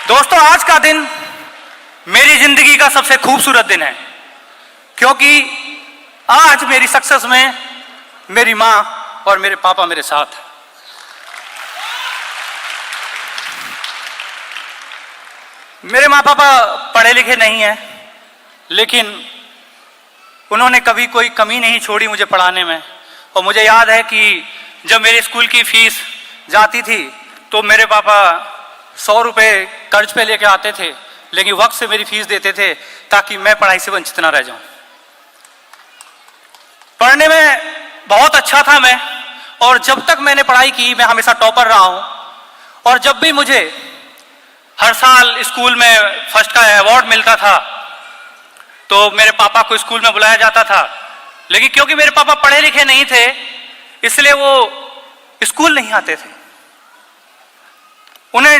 दोस्तों, आज का दिन मेरी जिंदगी का सबसे खूबसूरत दिन है, क्योंकि आज मेरी सक्सेस में मेरी मां और मेरे पापा मेरे साथ हैं। मेरे माँ पापा पढ़े लिखे नहीं हैं, लेकिन उन्होंने कभी कोई कमी नहीं छोड़ी मुझे पढ़ाने में। और मुझे याद है कि जब मेरे स्कूल की फीस जाती थी तो मेरे पापा 100 रुपये कर्ज पे लेके आते थे, लेकिन वक्त से मेरी फीस देते थे ताकि मैं पढ़ाई से वंचित ना रह जाऊं। पढ़ने में बहुत अच्छा था मैं, और जब तक मैंने पढ़ाई की मैं हमेशा टॉपर रहा हूं। और जब भी मुझे हर साल स्कूल में फर्स्ट का अवार्ड मिलता था तो मेरे पापा को स्कूल में बुलाया जाता था, लेकिन क्योंकि मेरे पापा पढ़े लिखे नहीं थे इसलिए वो स्कूल नहीं आते थे। उन्हें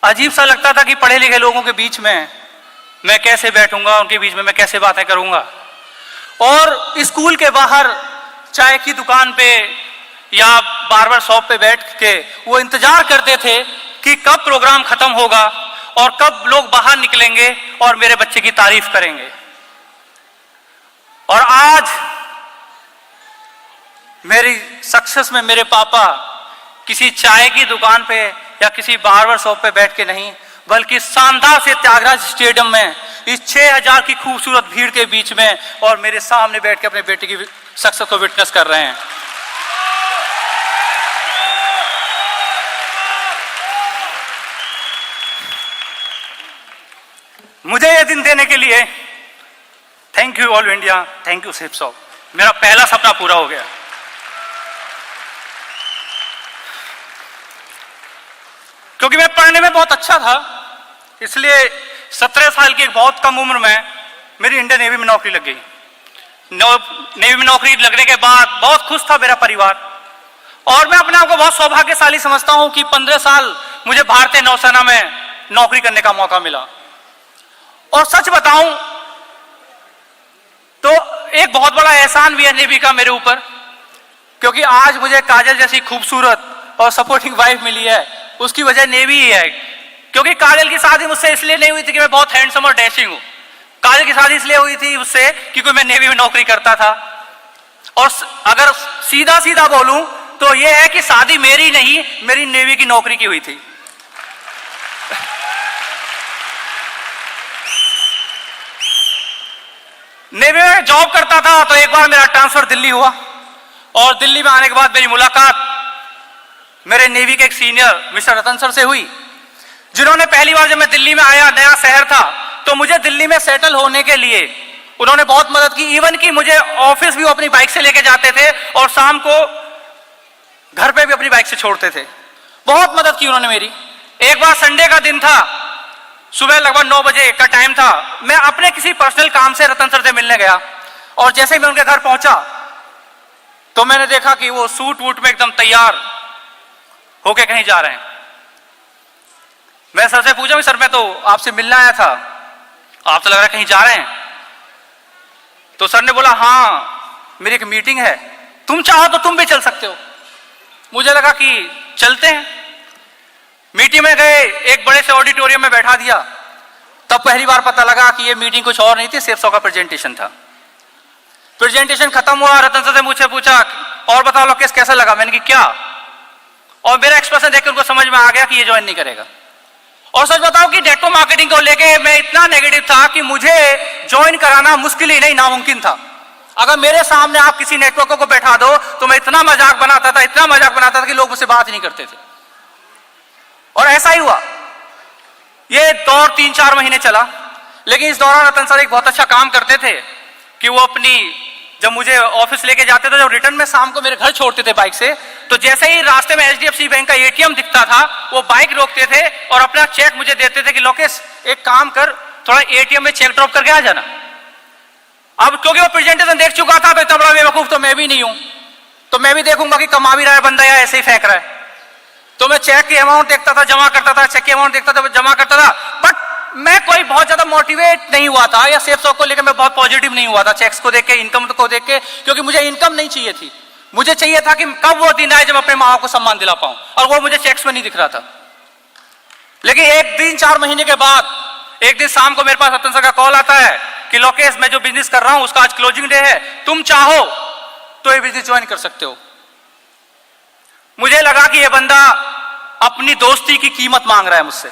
अजीब सा लगता था कि पढ़े लिखे लोगों के बीच में मैं कैसे बैठूंगा, उनके बीच में मैं कैसे बातें करूंगा। और स्कूल के बाहर चाय की दुकान पे या बार्बर शॉप पे बैठ के वो इंतजार करते थे कि कब प्रोग्राम खत्म होगा और कब लोग बाहर निकलेंगे और मेरे बच्चे की तारीफ करेंगे। और आज मेरी सक्सेस में मेरे पापा किसी चाय की दुकान पे या किसी बार्बर शॉप पे बैठ के नहीं, बल्कि शानदार से त्यागराज स्टेडियम में इस 6000 की खूबसूरत भीड़ के बीच में और मेरे सामने बैठ के अपने बेटे की सक्सेस को विटनेस कर रहे हैं। मुझे यह दिन देने के लिए thank you all India, thank you सेफ सॉफ। मेरा पहला सपना पूरा हो गया। क्योंकि मैं पढ़ने में बहुत अच्छा था, इसलिए 17 साल की एक बहुत कम उम्र में मेरी इंडियन नेवी में नौकरी लग गई। नेवी में नौकरी लगने के बाद बहुत खुश था मेरा परिवार, और मैं अपने आप को बहुत सौभाग्यशाली समझता हूं कि 15 साल मुझे भारतीय नौसेना में नौकरी करने का मौका मिला। और सच बताऊं तो एक बहुत बड़ा एहसान भी है नेवी का मेरे ऊपर, क्योंकि आज मुझे काजल जैसी खूबसूरत और सपोर्टिंग वाइफ मिली है, उसकी वजह नेवी ही है। क्योंकि काजल की शादी मुझसे इसलिए नहीं हुई थी कि मैं बहुत हैंडसम और डैशिंग हूं, काजल की शादी इसलिए हुई थी उससे क्योंकि मैं नेवी में नौकरी करता था। और अगर सीधा सीधा बोलूं तो यह है कि शादी मेरी नहीं, मेरी नेवी की नौकरी की हुई थी। नेवी में जॉब करता था तो एक बार मेरा ट्रांसफर दिल्ली हुआ, और दिल्ली में आने के बाद मेरी मुलाकात मेरे नेवी के एक सीनियर मिस्टर रतन सर से हुई, जिन्होंने पहली बार जब मैं दिल्ली में आया, नया शहर था, तो मुझे दिल्ली में सेटल होने के लिए उन्होंने बहुत मदद की। इवन कि मुझे ऑफिस भी वो अपनी बाइक से लेके जाते थे और शाम को घर पे भी अपनी बाइक से छोड़ते थे। बहुत मदद की उन्होंने मेरी। एक बार संडे का दिन था, सुबह लगभग 9 बजे का टाइम था, मैं अपने किसी पर्सनल काम से रतन सर से मिलने गया, और जैसे ही मैं उनके घर पहुंचा तो मैंने देखा कि वो सूट वूट में एकदम तैयार होके कहीं जा रहे हैं। मैं सर से पूछा कि सर मैं तो आपसे मिलने आया था, आप तो लग रहा है कहीं जा रहे हैं। तो सर ने बोला हाँ मेरी एक मीटिंग है, तुम चाहो तो तुम भी चल सकते हो। मुझे लगा कि चलते हैं। मीटिंग में गए, एक बड़े से ऑडिटोरियम में बैठा दिया, तब पहली बार पता लगा कि ये मीटिंग कुछ और नहीं थी, सेफ सॉफ का प्रेजेंटेशन था। प्रेजेंटेशन खत्म हुआ, रतन सर से मुझे पूछा और बताओ लोकेश कैसा लगा। मैंने कि क्या, और मेरा एक्सप्रेशन देख के उनको समझ में आ गया कि ये ज्वाइन नहीं करेगा। और सच बताओ कि नेटवर्क मार्केटिंग को लेके मैं इतना नेगेटिव था कि मुझे ज्वाइन कराना मुश्किल ही नहीं, नामुमकिन था। अगर मेरे सामने आप किसी नेटवर्क को बैठा दो तो मैं इतना मजाक बनाता था, इतना मजाक बनाता था कि लोग मुझसे बात ही नहीं करते थे। और ऐसा ही हुआ। ये दौर 3-4 महीने चला, लेकिन इस दौरान रतन सर एक बहुत अच्छा काम करते थे कि वो अपनी, जब मुझे ऑफिस लेके जाते थे, जब रिटर्न में शाम को मेरे घर छोड़ते थे बाइक से, तो जैसे ही रास्ते में HDFC बैंक का ATM दिखता था वो बाइक रोकते थे और अपना चेक मुझे देते थे कि लोकेश एक काम कर, थोड़ा ATM में चेक ड्रॉप करके आ जाना। अब क्योंकि वो प्रेजेंटेशन देख चुका था तो इतना बड़ा बेवकूफ तो मैं भी नहीं हूं, तो मैं भी देखूंगा कि कमा भी रहा है बंदा या ऐसे ही फेंक रहा है। तो मैं चेक की अमाउंट देखता था, जमा करता था, चेक की अमाउंट देखता था, जमा करता था। बट मैं कोई बहुत ज्यादा मोटिवेट नहीं हुआ था, या सेफ सॉफ को लेकर मैं बहुत पॉजिटिव नहीं हुआ था चेक्स को देख के, इनकम को देख के, क्योंकि मुझे इनकम नहीं चाहिए थी। मुझे चाहिए था कि कब वो दिन आए जब अपने माँ को सम्मान दिला पाऊं, और वो मुझे चेक्स में नहीं दिख रहा था। लेकिन एक दिन 4 महीने के बाद एक दिन शाम को मेरे पास रतन सर का कॉल आता है कि लोकेश, मैं जो बिजनेस कर रहा हूं उसका आज क्लोजिंग डे है, तुम चाहो तो ये बिजनेस ज्वाइन कर सकते हो। मुझे लगा कि ये बंदा अपनी दोस्ती की कीमत मांग रहा है मुझसे,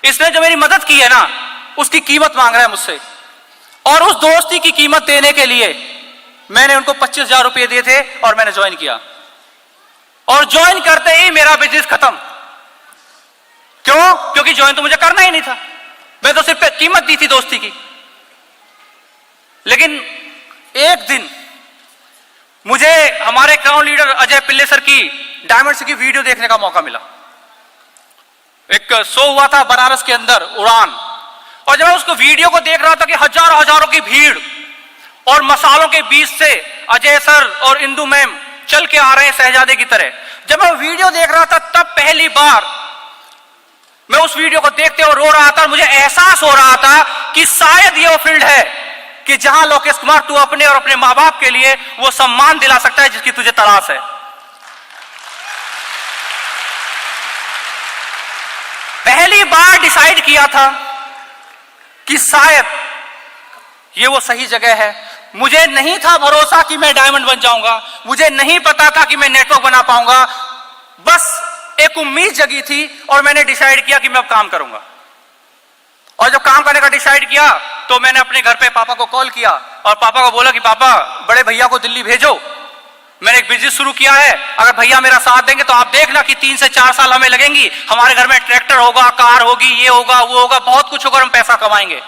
इसने जो मेरी मदद की है ना उसकी कीमत मांग रहा है मुझसे। और उस दोस्ती की कीमत देने के लिए मैंने उनको 25,000 रुपए दिए थे और मैंने ज्वाइन किया। और ज्वाइन करते ही मेरा बिजनेस खत्म। क्यों? क्योंकि ज्वाइन तो मुझे करना ही नहीं था, मैं तो सिर्फ कीमत दी थी दोस्ती की। लेकिन एक दिन मुझे हमारे क्राउन लीडर अजय पिल्ले सर की डायमंड से की वीडियो देखने का मौका मिला। एक शो हुआ था बनारस के अंदर, उड़ान, और जब मैं उसको वीडियो को देख रहा था कि हजारों हजारों की भीड़ और मसालों के बीच से अजय सर और इंदु मैम चल के आ रहे हैं शहजादे की तरह, जब मैं वीडियो देख रहा था तब पहली बार मैं उस वीडियो को देखते और रो रहा था। और मुझे एहसास हो रहा था कि शायद ये वो फील्ड है कि जहां लोकेश कुमार तू अपने और अपने मां बाप के लिए वो सम्मान दिला सकता है जिसकी तुझे तलाश है। पहली बार डिसाइड किया था कि शायद ये वो सही जगह है। मुझे नहीं था भरोसा कि मैं डायमंड बन जाऊंगा, मुझे नहीं पता था कि मैं नेटवर्क बना पाऊंगा, बस एक उम्मीद जगी थी और मैंने डिसाइड किया कि मैं अब काम करूंगा। और जब काम करने का डिसाइड किया तो मैंने अपने घर पे पापा को कॉल किया और पापा को बोला कि पापा बड़े भैया को दिल्ली भेजो, मैंने एक बिजनेस शुरू किया है, अगर भैया मेरा साथ देंगे तो आप देखना कि 3 से 4 साल हमें लगेंगी, हमारे घर में ट्रैक्टर होगा, कार होगी, ये होगा वो होगा, बहुत कुछ होगा, हम पैसा कमाएंगे।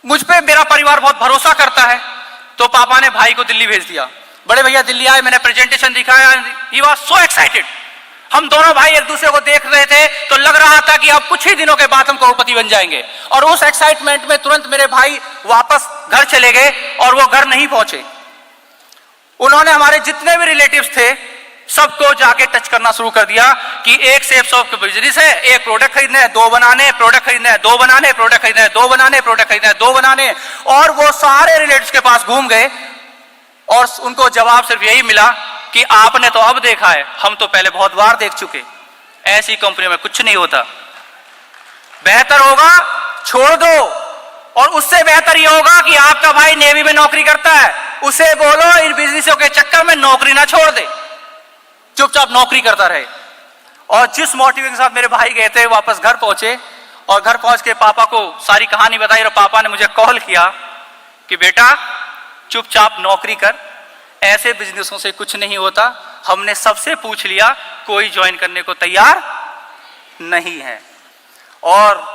मुझ पे मेरा परिवार बहुत भरोसा करता है। तो पापा ने भाई को दिल्ली भेज दिया। बड़े भैया दिल्ली आए, मैंने प्रेजेंटेशन दिखाया, ही वाज सो एक्साइटेड। हम दोनों भाई एक दूसरे को देख रहे थे तो लग रहा था कि अब कुछ ही दिनों के बाद हम करोड़पति बन जाएंगे। और उस एक्साइटमेंट में तुरंत मेरे भाई वापस घर चले गए और वो घर नहीं पहुंचे। उन्होंने हमारे जितने भी रिलेटिव्स थे सबको जाके टच करना शुरू कर दिया कि एक सेफ शॉप का बिजनेस है, एक प्रोडक्ट खरीदना है, 2 बनाने, प्रोडक्ट खरीदना है, 2 बनाने, प्रोडक्ट खरीदना है, 2 बनाने, प्रोडक्ट खरीदना है, 2 बनाने। और वो सारे रिलेटिव्स के पास घूम गए और उनको जवाब सिर्फ यही मिला कि आपने तो अब देखा है, हम तो पहले बहुत बार देख चुके, ऐसी कंपनी में कुछ नहीं होता, बेहतर होगा छोड़ दो। और उससे बेहतर यह होगा कि आपका भाई नेवी में नौकरी करता है, उसे बोलो इन बिजनेसों के चक्कर में नौकरी ना छोड़ दे, चुपचाप नौकरी करता रहे। और जिस मोटिव के साथ मेरे भाई गए थे वापस घर पहुंचे और घर पहुंच के पापा को सारी कहानी बताई और पापा ने मुझे कॉल किया कि बेटा चुपचाप नौकरी कर, ऐसे बिजनेसों से कुछ नहीं होता, हमने सबसे पूछ लिया, कोई ज्वाइन करने को तैयार नहीं है। और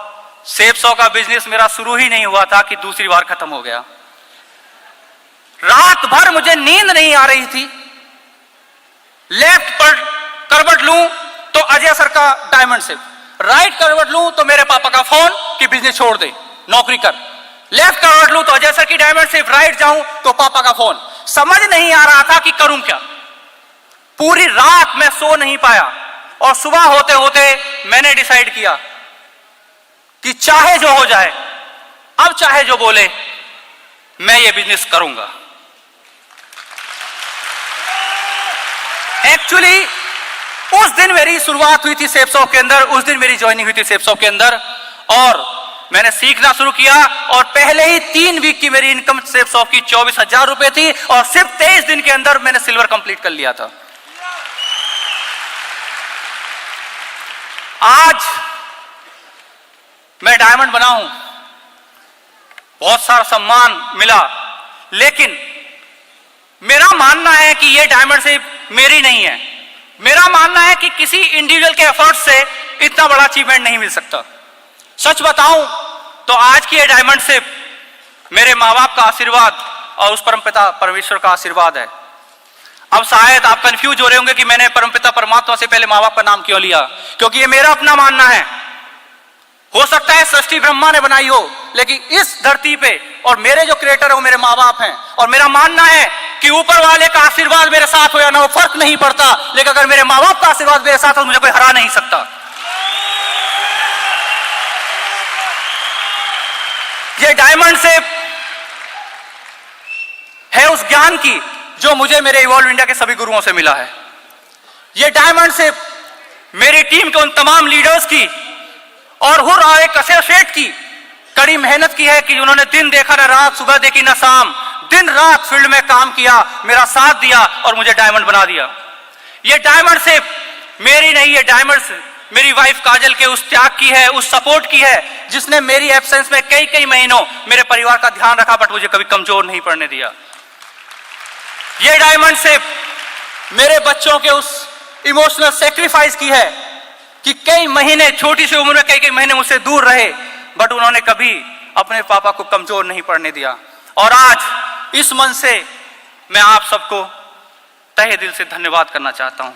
सेफ सौ का बिजनेस मेरा शुरू ही नहीं हुआ था कि दूसरी बार खत्म हो गया। रात भर मुझे नींद नहीं आ रही थी, लेफ्ट पर करवट लूं तो अजय सर का डायमंड शिप, राइट करवट लूं तो मेरे पापा का फोन कि बिजनेस छोड़ दे, नौकरी कर, लेफ्ट करवट लूं तो अजय सर की डायमंड शिप, राइट जाऊं तो पापा का फोन। समझ नहीं आ रहा था कि करूं क्या। पूरी रात मैं सो नहीं पाया और सुबह होते होते मैंने डिसाइड किया कि चाहे जो हो जाए, अब चाहे जो बोले, मैं ये बिजनेस करूंगा। एक्चुअली उस दिन मेरी शुरुआत हुई थी सेफ शॉप के अंदर, उस दिन मेरी ज्वाइनिंग हुई थी सेफ शॉप के अंदर और मैंने सीखना शुरू किया। और पहले ही 3 वीक की मेरी इनकम सेफ शॉप की 24,000 रुपए थी और सिर्फ 23 दिन के अंदर मैंने सिल्वर कंप्लीट कर लिया था। आज मैं डायमंड बना हूं, बहुत सारा सम्मान मिला, लेकिन मेरा मानना है कि यह डायमंड सिर्फ मेरी नहीं है। मेरा मानना है कि किसी इंडिविजुअल के एफर्ट से इतना बड़ा अचीवमेंट नहीं मिल सकता। सच बताऊं तो आज की ये डायमंड सिर्फ मेरे माँ बाप का आशीर्वाद और उस परमपिता परमेश्वर का आशीर्वाद है। अब शायद आप कंफ्यूज हो रहे होंगे कि मैंने परमपिता परमात्मा से पहले माँ बाप का नाम क्यों लिया, क्योंकि ये मेरा अपना मानना है। हो सकता है सृष्टि ब्रह्मा ने बनाई हो, लेकिन इस धरती पे और मेरे जो क्रिएटर है वो मेरे माँ बाप हैं। और मेरा मानना है कि ऊपर वाले का आशीर्वाद मेरे साथ हो या ना, वो फर्क नहीं पड़ता, लेकिन अगर मेरे माँ बाप का आशीर्वाद मेरे साथ हो मुझे कोई हरा नहीं सकता। ये डायमंड शेप है उस ज्ञान की जो मुझे मेरे इवॉल्व इंडिया के सभी गुरुओं से मिला है। ये डायमंड शेप मेरी टीम के उन तमाम लीडर्स की और हुर्रा एक एसोसिएट की कड़ी मेहनत की है कि उन्होंने दिन देखा ना रात, सुबह देखी ना शाम, दिन रात फील्ड में काम किया, मेरा साथ दिया और मुझे डायमंड बना दिया। ये डायमंड सिर्फ मेरी नहीं, ये डायमंड मेरी वाइफ काजल के उस त्याग की है, उस सपोर्ट की है, जिसने मेरी एब्सेंस में कई कई महीनों मेरे परिवार का ध्यान रखा, बट मुझे कभी कमजोर नहीं पड़ने दिया। ये डायमंड सिर्फ मेरे बच्चों के उस इमोशनल सेक्रीफाइस की है कि कई महीने, छोटी सी उम्र में कई कई महीने मुझसे दूर रहे, बट उन्होंने कभी अपने पापा को कमजोर नहीं पड़ने दिया। और आज इस मन से मैं आप सबको तहे दिल से धन्यवाद करना चाहता हूं।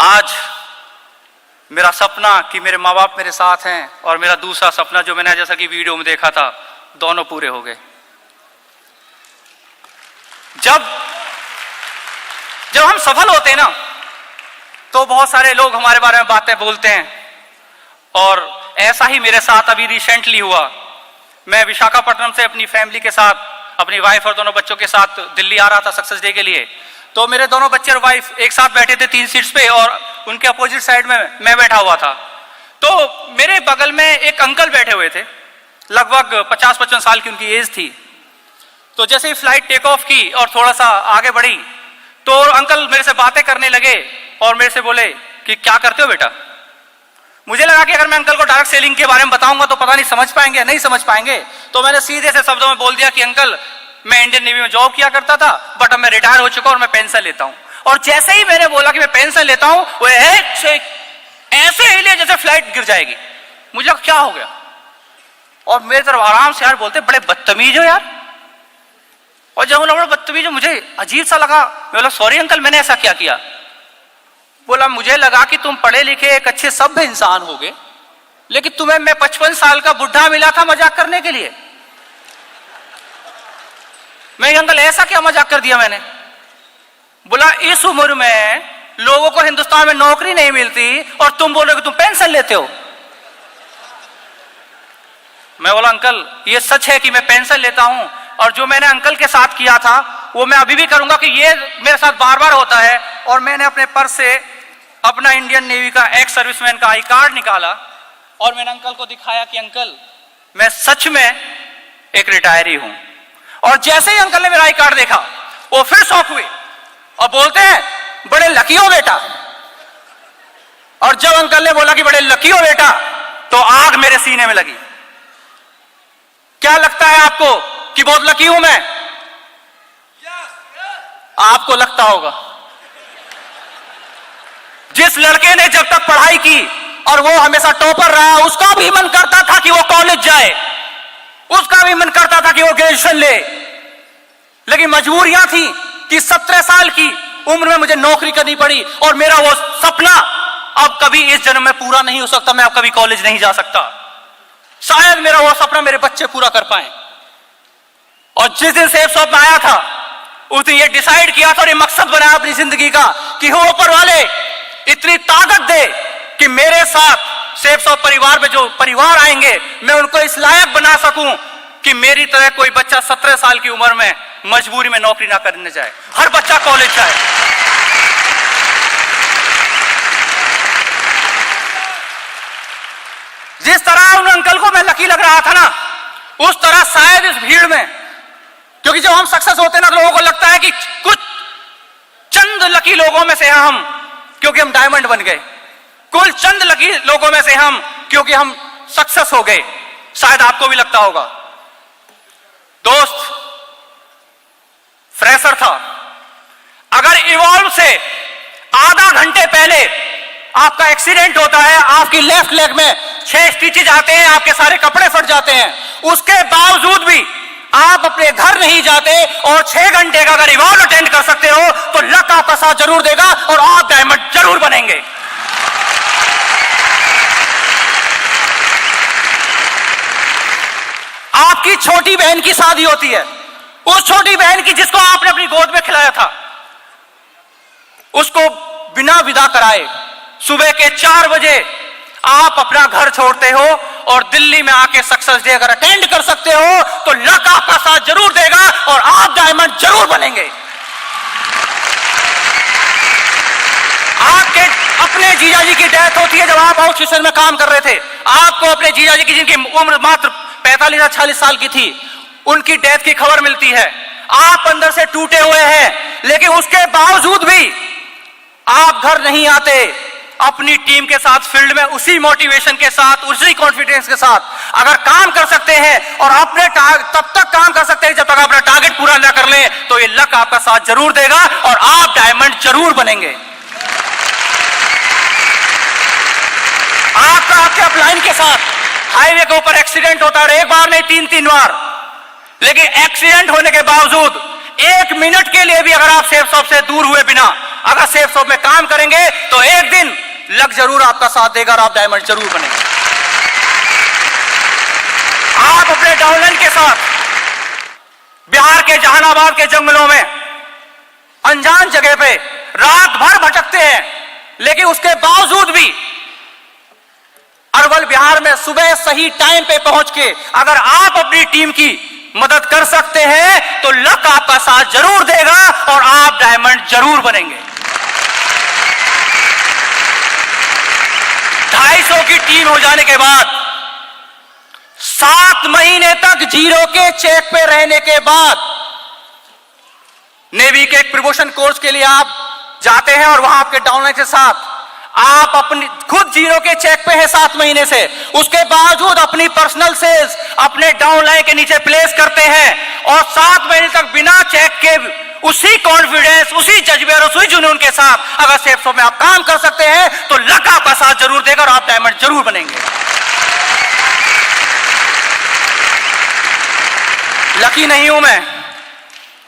आज मेरा सपना कि मेरे माँ बाप मेरे साथ हैं और मेरा दूसरा सपना जो मैंने जैसा कि वीडियो में देखा था, दोनों पूरे हो गए। जब हम सफल होते हैं ना, तो बहुत सारे लोग हमारे बारे में बातें बोलते हैं, और ऐसा ही मेरे साथ अभी रिसेंटली हुआ। मैं विशाखापट्टनम से अपनी फैमिली के साथ, अपनी वाइफ और दोनों बच्चों के साथ दिल्ली आ रहा था सक्सेस डे के लिए। तो मेरे दोनों बच्चे और वाइफ एक साथ बैठे थे 3 सीट्स पे, और उनके अपोजिट साइड में मैं बैठा हुआ था। तो मेरे बगल में एक अंकल बैठे हुए थे, लगभग 50-55 साल की उनकी एज थी। तो जैसे ही फ्लाइट टेक ऑफ की और थोड़ा सा आगे बढ़ी, तो अंकल मेरे से बातें करने लगे और मेरे से बोले कि क्या करते हो बेटा। मुझे लगा कि अगर मैं अंकल को डायरेक्ट सेलिंग के बारे में बताऊंगा तो पता नहीं समझ पाएंगे, नहीं समझ पाएंगे। तो मैंने सीधे से शब्दों में बोल दिया कि अंकल, मैं इंडियन नेवी में जॉब किया करता था, बट अब मैं रिटायर हो चुका हूं और मैं पेंशन लेता हूं। और जैसे ही मैंने बोला कि मैं पेंशन लेता हूं, वो ऐसे हिले जैसे फ्लाइट गिर जाएगी। मुझे लगा क्या हो गया, और मेरे तरफ आराम से यार बोलते, बड़े बदतमीज हो यार। और जब बोला बड़ा बदतमीज हो, मुझे अजीब सा लगा। मैं बोला सॉरी अंकल, मैंने ऐसा क्या किया। बोला मुझे लगा कि तुम पढ़े लिखे एक अच्छे सभ्य इंसान होगे, लेकिन तुम्हें मैं 55 साल का बुढ़ा मिला था मजाक करने के लिए। मैं अंकल ऐसा क्या मजाक कर दिया मैंने। बोला इस उम्र में लोगों को हिंदुस्तान में नौकरी नहीं मिलती और तुम बोल रहे हो कि तुम पेंशन लेते हो। मैं बोला अंकल ये सच है कि मैं पेंशन लेता हूं, और जो मैंने अंकल के साथ किया था वो मैं अभी भी करूंगा, कि ये मेरे साथ बार बार होता है। और मैंने अपने पर्स से अपना इंडियन नेवी का एक्स सर्विसमैन का आई कार्ड निकाला और मैंने अंकल को दिखाया कि अंकल मैं सच में एक रिटायरी हूं। और जैसे ही अंकल ने मेरा आई कार्ड देखा, वो फिर शॉक हुए और बोलते हैं बड़े लकी हो बेटा। और जब अंकल ने बोला कि बड़े लकी हो बेटा, तो आग मेरे सीने में लगी। क्या लगता है आपको कि बहुत लकी हूं मैं? आपको लगता होगा। जिस लड़के ने जब तक पढ़ाई की और वो हमेशा टॉपर रहा, उसका भी मन करता था कि वो कॉलेज जाए, उसका भी मन करता था कि वो ग्रेजुएशन ले, लेकिन मजबूरियां थी कि 17 साल की उम्र में मुझे नौकरी करनी पड़ी, और मेरा वो सपना अब कभी इस जन्म में पूरा नहीं हो सकता। मैं अब कभी कॉलेज नहीं जा सकता। शायद मेरा वो सपना मेरे बच्चे पूरा कर पाए। और जिस दिन सेफ शॉप में आया था, उस दिन ये डिसाइड किया था और ये मकसद बनाया अपनी जिंदगी का कि हो ऊपर वाले इतनी ताकत दे कि मेरे साथ सेफ शॉप परिवार में जो परिवार आएंगे, मैं उनको इस लायक बना सकूं कि मेरी तरह कोई बच्चा 17 साल की उम्र में मजबूरी में नौकरी ना करने जाए, हर बच्चा कॉलेज जाए। जिस तरह उन अंकल को मैं लकी लग रहा था ना, उस तरह शायद इस भीड़ में, क्योंकि जब हम सक्सेस होते हैं ना, तो लोगों को लगता है कि कुछ चंद लकी लोगों में से हम, क्योंकि हम डायमंड बन गए, कुल चंद लकी लोगों में से हम, क्योंकि हम सक्सेस हो गए। शायद आपको भी लगता होगा। दोस्त, फ्रेशर था, अगर इवॉल्व से आधा घंटे पहले आपका एक्सीडेंट होता है, आपकी लेफ्ट लेग में 6 स्टिचेज आते हैं, आपके सारे कपड़े फट जाते हैं, उसके बावजूद भी आप अपने घर नहीं जाते और 6 घंटे का अगर इवॉल्व अटेंड कर सकते हो, तो लक आपका साथ जरूर देगा और आप डायमंड जरूर बनेंगे। आपकी छोटी बहन की शादी होती है, उस छोटी बहन की जिसको आपने अपनी गोद में खिलाया था, उसको बिना विदा कराए सुबह के 4 बजे आप अपना घर छोड़ते हो और दिल्ली में आके सक्सेस डे अगर अटेंड कर सकते हो तो लक आपका साथ जरूर देगा और आप डायमंड जरूर बनेंगे। आपके अपने जीजाजी की डेथ होती है जब आप हाउस स्टेशन में काम कर रहे थे, आपको अपने जीजाजी की जिनकी उम्र मात्र 45 या 40 साल की थी, उनकी डेथ की खबर मिलती है। आप अंदर से टूटे हुए हैं, लेकिन उसके बावजूद भी आप घर नहीं आते, अपनी टीम के साथ फील्ड में उसी मोटिवेशन के साथ, उसी कॉन्फिडेंस के साथ अगर काम कर सकते हैं और अपने तब तक काम कर सकते हैं जब तक अपना टारगेट पूरा ना कर ले, तो ये लक आपका साथ जरूर देगा और आप डायमंड जरूर बनेंगे। आपके अपलाइन के साथ हाईवे के ऊपर एक्सीडेंट होता रहे, एक बार नहीं 3-3 बार, लेकिन एक्सीडेंट होने के बावजूद 1 मिनट के लिए भी अगर आप सेफ शॉप से दूर हुए बिना अगर सेफ शॉप में काम करेंगे तो एक दिन लक जरूर आपका साथ देगा और आप डायमंड जरूर बनेंगे। आप अपने डाउनलाइन के साथ बिहार के जहानाबाद के जंगलों में अनजान जगह पे रात भर भटकते हैं, लेकिन उसके बावजूद भी अरवल बिहार में सुबह सही टाइम पे पहुंच के अगर आप अपनी टीम की मदद कर सकते हैं तो लक आपका साथ जरूर देगा और आप डायमंड जरूर बनेंगे। 250 की टीम हो जाने के बाद 7 महीने तक जीरो के चेक पे रहने के बाद नेवी के एक प्रमोशन कोर्स के लिए आप जाते हैं और वहां आपके डाउनलाइन के साथ आप अपनी खुद जीरो के चेक पे है 7 महीने से, उसके बावजूद अपनी पर्सनल सेल्स अपने डाउनलाइन के नीचे प्लेस करते हैं और 7 महीने तक बिना चेक के उसी कॉन्फिडेंस, उसी जज्बे और उसी जुनून के साथ अगर सेफ शॉप में आप काम कर सकते हैं तो लक आपका साथ जरूर देगा और आप डायमंड जरूर बनेंगे। लकी नहीं हूं मैं,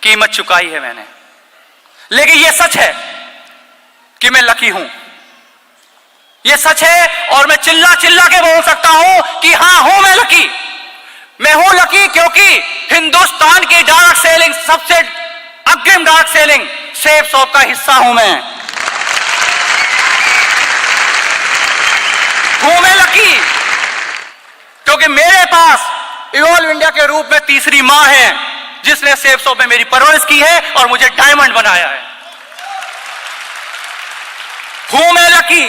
कीमत चुकाई है मैंने, लेकिन यह सच है कि मैं लकी हूं। यह सच है और मैं चिल्ला चिल्ला के बोल सकता हूं कि हां हूं मैं लकी। मैं हूं लकी क्योंकि हिंदुस्तान की डार्क सेलिंग, सबसे अग्रिम डार्क सेलिंग सेफ शॉप का हिस्सा हूं मैं। हूं मैं लकी क्योंकि मेरे पास इवॉल्व इंडिया के रूप में तीसरी मां है जिसने सेफ शॉप में मेरी परवरिश की है और मुझे डायमंड बनाया है। हूं मैं लकी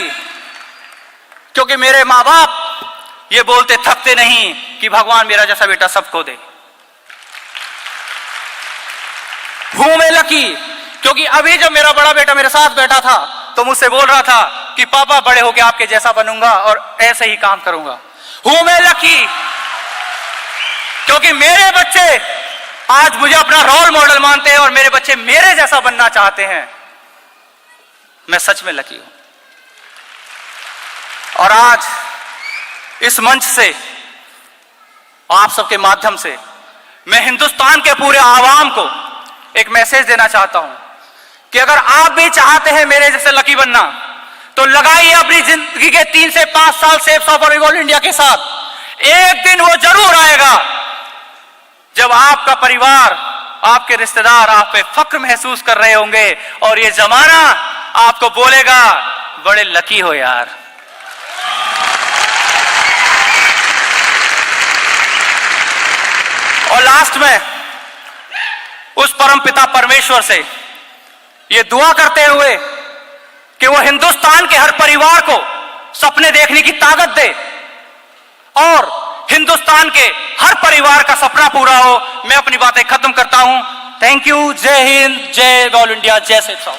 क्योंकि मेरे मां बाप ये बोलते थकते नहीं कि भगवान मेरा जैसा बेटा सबको दे। हूं मैं लकी क्योंकि अभी जब मेरा बड़ा बेटा मेरे साथ बैठा था तो मुझसे बोल रहा था कि पापा बड़े होके आपके जैसा बनूंगा और ऐसे ही काम करूंगा। हूं मैं लकी क्योंकि मेरे बच्चे आज मुझे अपना रोल मॉडल मानते हैं और मेरे बच्चे मेरे जैसा बनना चाहते हैं। मैं सच में लकी हूं। और आज इस मंच से, आप सबके माध्यम से मैं हिंदुस्तान के पूरे आवाम को एक मैसेज देना चाहता हूं कि अगर आप भी चाहते हैं मेरे जैसे लकी बनना तो लगाइए अपनी जिंदगी के 3 से 5 साल सेफ शॉप और इवॉल्व इंडिया के साथ। एक दिन वो जरूर आएगा जब आपका परिवार, आपके रिश्तेदार आप पे फक्र महसूस कर रहे होंगे और ये जमाना आपको बोलेगा बड़े लकी हो यार। और लास्ट में उस परम पिता परमेश्वर से ये दुआ करते हुए कि वो हिंदुस्तान के हर परिवार को सपने देखने की ताकत दे और हिंदुस्तान के हर परिवार का सपना पूरा हो, मैं अपनी बातें खत्म करता हूं। Thank you. जय हिंद, जय ऑल इंडिया, जय सेफ शॉप।